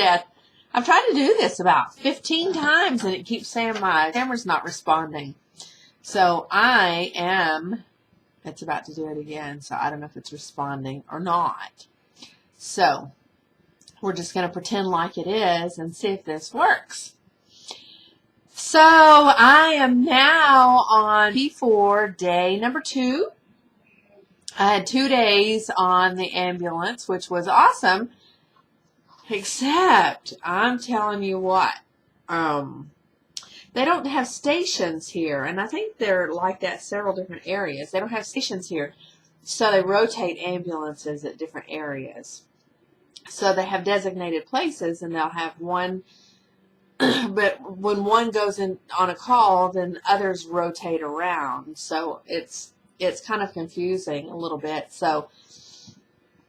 death. I've tried to do this about 15 times and it keeps saying my camera's not responding. So it's about to do it again, so I don't know if it's responding or not. So we're just going to pretend like it is and see if this works. So I am now on P4 day number 2. I had 2 days on the ambulance, which was awesome. Except, I'm telling you what, they don't have stations here, and I think they're like that several different areas. They don't have stations here, so they rotate ambulances at different areas. So they have designated places, and they'll have one, but when one goes in on a call, then others rotate around. So it's kind of confusing a little bit. So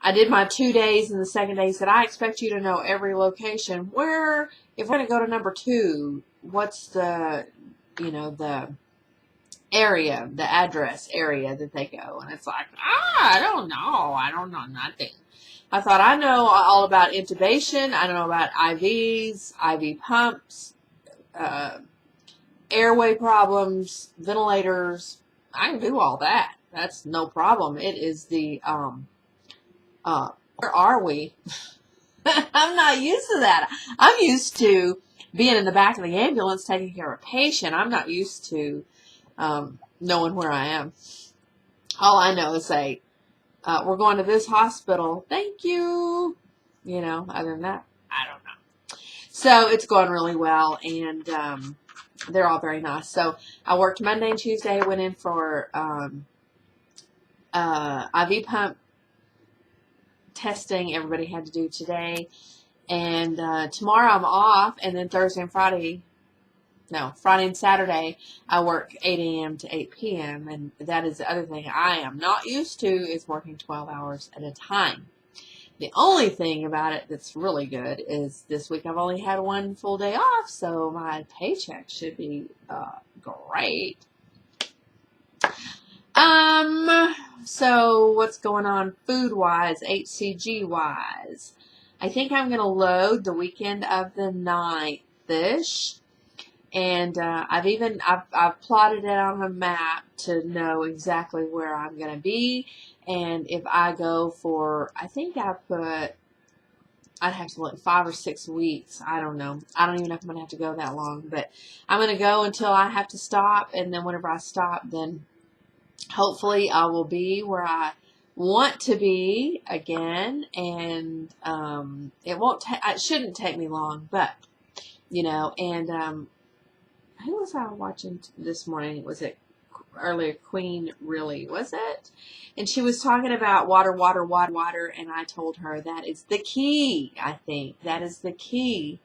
I did my 2 days, and the second day said, I expect you to know every location. Where, if we're going to go to number 2, what's the, the area, the address area that they go? And it's like, I don't know. I don't know nothing. I thought, I know all about intubation. I know about IVs, IV pumps, airway problems, ventilators. I can do all that. That's no problem. It is the, where are we? I'm not used to that. I'm used to being in the back of the ambulance taking care of a patient. I'm not used to knowing where I am. All I know is say, we're going to this hospital. Thank you. Other than that, I don't know. So it's going really well, and they're all very nice. So I worked Monday and Tuesday. Went in for IV pump testing everybody had to do today, and tomorrow I'm off, and then Thursday and Friday and Saturday I work 8 a.m. to 8 p.m. and that is the other thing I am not used to, is working 12 hours at a time. The only thing about it that's really good is this week I've only had 1 full day off, so my paycheck should be great. So what's going on food-wise, HCG-wise? I think I'm going to load the weekend of the 9th-ish. And I've plotted it on a map to know exactly where I'm going to be. And if I go for, I think I'd have to look 5 or 6 weeks. I don't know. I don't even know if I'm going to have to go that long. But I'm going to go until I have to stop. And then whenever I stop, then hopefully I will be where I want to be again. And it shouldn't take me long. But, and who was I watching this morning? Was it earlier? Queen, really? Was it? And she was talking about water, and I told her that is the key, I think. That is the key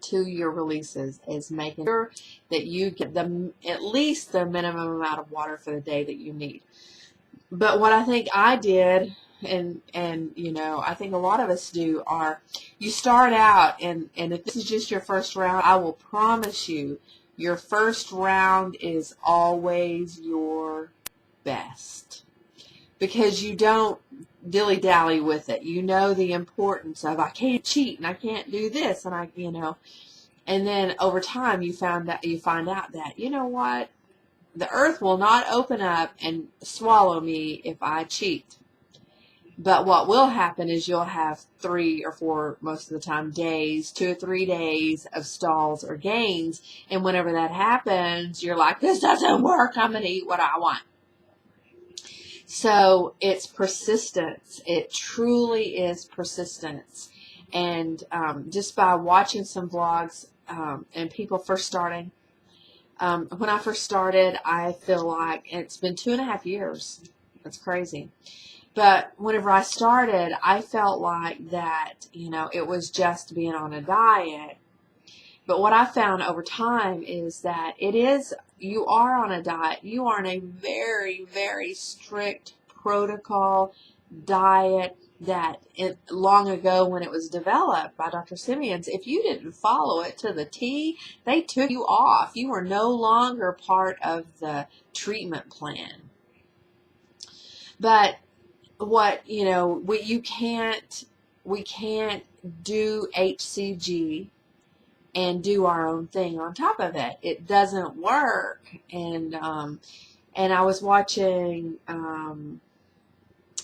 to your releases, is making sure that you get at least the minimum amount of water for the day that you need. But what I think I did, and I think a lot of us do, are you start out, and if this is just your first round, I will promise you your first round is always your best, because you don't dilly-dally with it. You know the importance of, I can't cheat and I can't do this, and and then over time you find out that, you know what, the earth will not open up and swallow me if I cheat. But what will happen is you'll have 3 or 4, most of the time, days, 2 or 3 days of stalls or gains. And whenever that happens, you're like, this doesn't work. I'm going to eat what I want. So it's persistence. It truly is persistence. And just by watching some vlogs and people first starting, when I first started, I feel like it's been 2.5 years. That's crazy. But whenever I started, I felt like that, it was just being on a diet. But what I found over time is that you are on a diet. You are on a very, very strict protocol diet that long ago when it was developed by Dr. Simeons, if you didn't follow it to the T, they took you off. You were no longer part of the treatment plan. But we can't do HCG and do our own thing on top of it. It doesn't work. And I was watching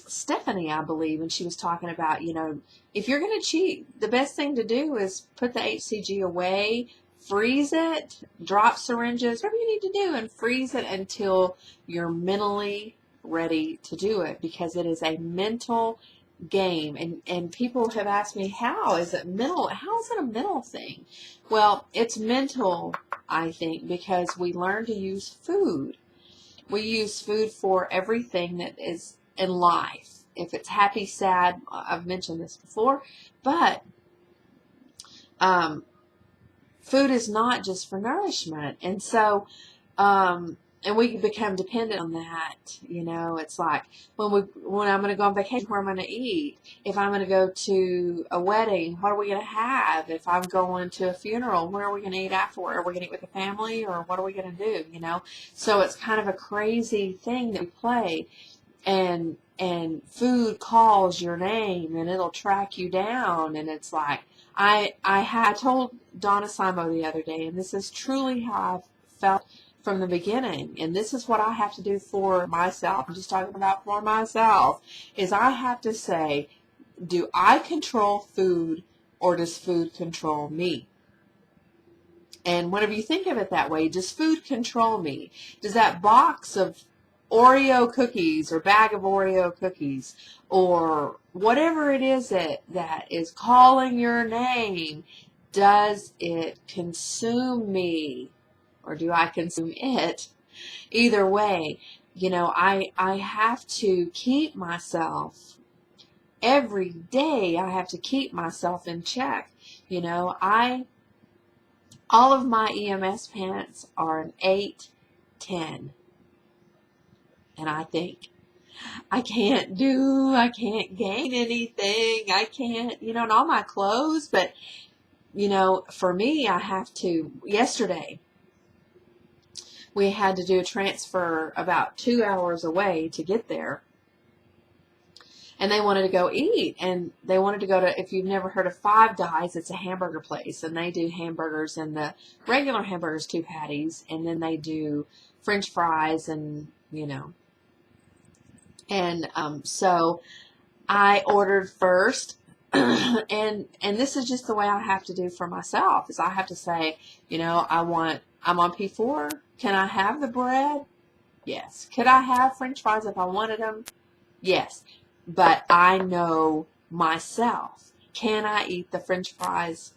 Stephanie, I believe, and she was talking about, if you're going to cheat, the best thing to do is put the HCG away, freeze it, drop syringes, whatever you need to do, and freeze it until you're mentally ready to do it, because it is a mental game. And people have asked me, how is it mental? How is it a mental thing? Well, it's mental, I think, because we learn to use food. We use food for everything that is in life. If it's happy, sad, I've mentioned this before, but food is not just for nourishment. And so, and we become dependent on that. It's like when I'm going to go on vacation, where I'm going to eat. If I'm going to go to a wedding, what are we going to have? If I'm going to a funeral, where are we going to eat afterward? Are we going to eat with the family, or what are we going to do? So it's kind of a crazy thing that we play, and food calls your name, and it'll track you down. And it's like, I told Donna Simo the other day, and this is truly how I've felt from the beginning, and this is what I have to do for myself. I'm just talking about for myself, is I have to say, do I control food, or does food control me? And whenever you think of it that way, does food control me? Does that box of Oreo cookies or bag of Oreo cookies or whatever it is that is calling your name, does it consume me, or do I consume it? Either way, I have to keep myself every day. I have to keep myself in check. All of my EMS pants are an 8, 10. And I think, I can't gain anything. I can't, and all my clothes. But, for me, I have to. Yesterday, we had to do a transfer about 2 hours away to get there. And they wanted to go eat. And they wanted to go to, if you've never heard of Five Guys, it's a hamburger place. And they do hamburgers, and the regular hamburgers, 2 patties. And then they do French fries and, And so I ordered first, and this is just the way I have to do for myself, is I have to say, I'm on P4. Can I have the bread? Yes. Could I have French fries if I wanted them? Yes. But I know myself. Can I eat the French fries?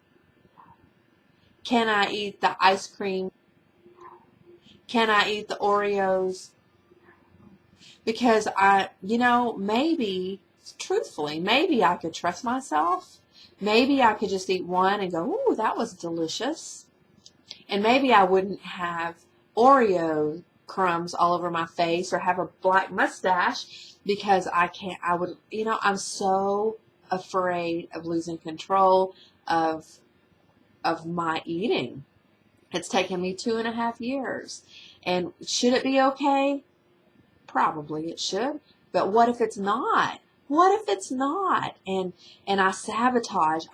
Can I eat the ice cream? Can I eat the Oreos? Because truthfully, maybe I could trust myself. Maybe I could just eat one and go, ooh, that was delicious. And maybe I wouldn't have Oreo crumbs all over my face or have a black mustache, because I'm so afraid of losing control of my eating. It's taken me 2.5 years. And should it be okay? Probably it should, but what if it's not? What if it's not? And I self-sabotage,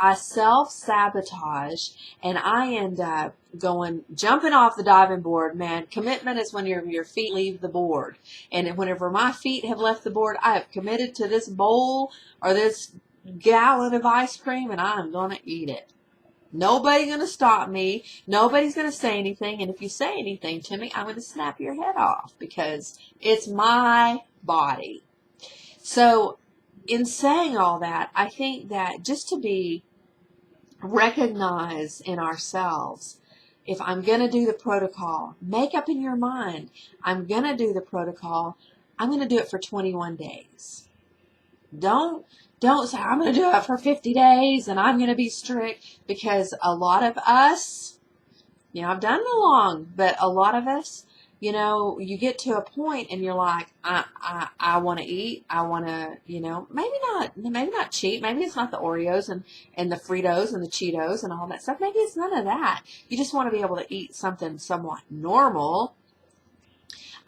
and I end up jumping off the diving board. Man, commitment is when your feet leave the board. And whenever my feet have left the board, I have committed to this bowl or this gallon of ice cream, and I'm going to eat it. Nobody's going to stop me. Nobody's going to say anything. And if you say anything to me, I'm going to snap your head off, because it's my body. So in saying all that, I think that just to be recognized in ourselves, if I'm going to do the protocol, make up in your mind, I'm going to do the protocol, I'm going to do it for 21 days. Don't say, I'm going to do it for 50 days and I'm going to be strict, because a lot of us, I've done it long, but a lot of us, you get to a point and you're like, I want to eat. I want to, maybe not cheat. Maybe it's not the Oreos and the Fritos and the Cheetos and all that stuff. Maybe it's none of that. You just want to be able to eat something somewhat normal.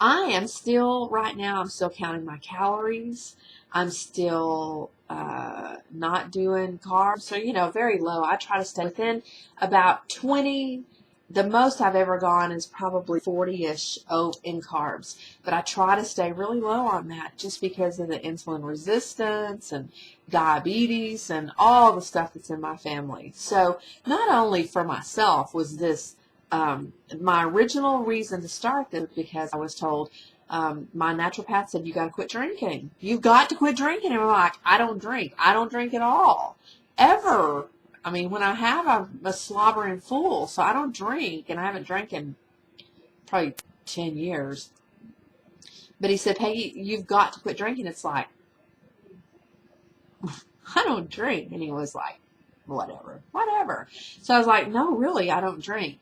Right now, I'm still counting my calories. I'm still not doing carbs, so, you know, very low. I try to stay within about 20. The most I've ever gone is probably 40-ish in carbs, but I try to stay really low on that just because of the insulin resistance and diabetes and all the stuff that's in my family. So not only for myself was this my original reason to start this, because I was told, my naturopath said, you got to quit drinking. You've got to quit drinking. And I'm like, I don't drink. I don't drink at all. Ever. I mean, when I have, I'm a slobbering fool. So I don't drink. And I haven't drank in probably 10 years. But he said, hey, you've got to quit drinking. It's like, I don't drink. And he was like, whatever. So I was like, no, really, I don't drink.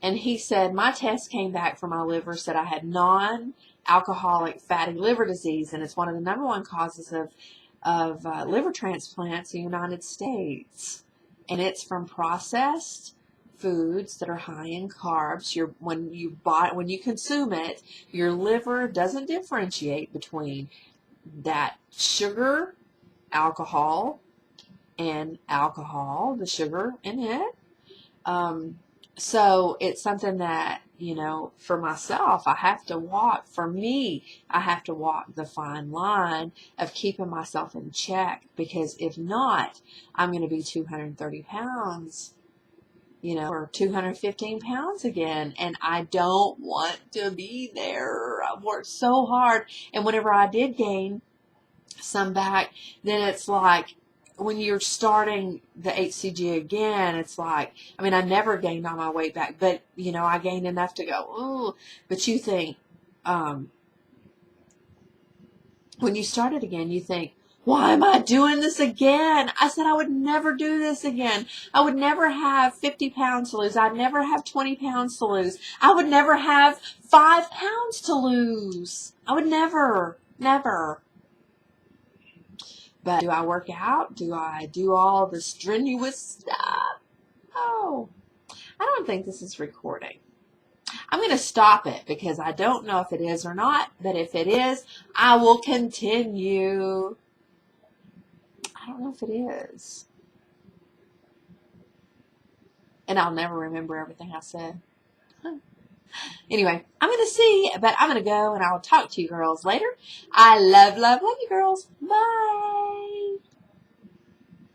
And he said, my test came back from my liver, said I had non-alcoholic fatty liver disease, and it's one of the #1 causes of liver transplants in the United States. And it's from processed foods that are high in carbs. When you consume it, your liver doesn't differentiate between that sugar, alcohol, the sugar in it. So it's something that, you know, for myself, I have to walk. For me, I have to walk the fine line of keeping myself in check, because if not, I'm going to be 230 pounds, you know, or 215 pounds again. And I don't want to be there. I've worked so hard. And whenever I did gain some back, then it's like, when you're starting the HCG again, it's like, I mean, I never gained all my weight back, but, you know, I gained enough to go, ooh. But you think, when you start it again, you think, why am I doing this again? I said I would never do this again. I would never have 50 pounds to lose. I'd never have 20 pounds to lose. I would never have 5 pounds to lose. I would never. But do I work out? Do I do all the strenuous stuff? Oh, I don't think this is recording. I'm going to stop it because I don't know if it is or not. But if it is, I will continue. I don't know if it is. And I'll never remember everything I said. Anyway, I'm going to see, but I'm going to go and I'll talk to you girls later. I love you girls. Bye.